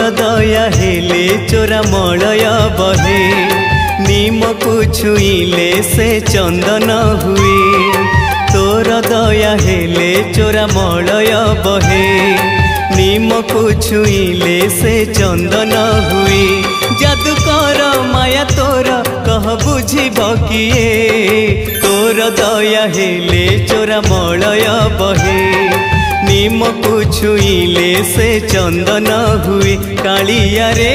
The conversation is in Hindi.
दया हेले चोरा मलय बहे नीम को छुईले से चंदन हुए। तोर दया हेले चोरा मलय बहे नीम को छुईले से चंदन हुए। जादूकर माया तोर कह बुझिब किए। तोर दया हेले चोरा मलय बहे नीम को छुईले से चंदन हुए। कालिया रे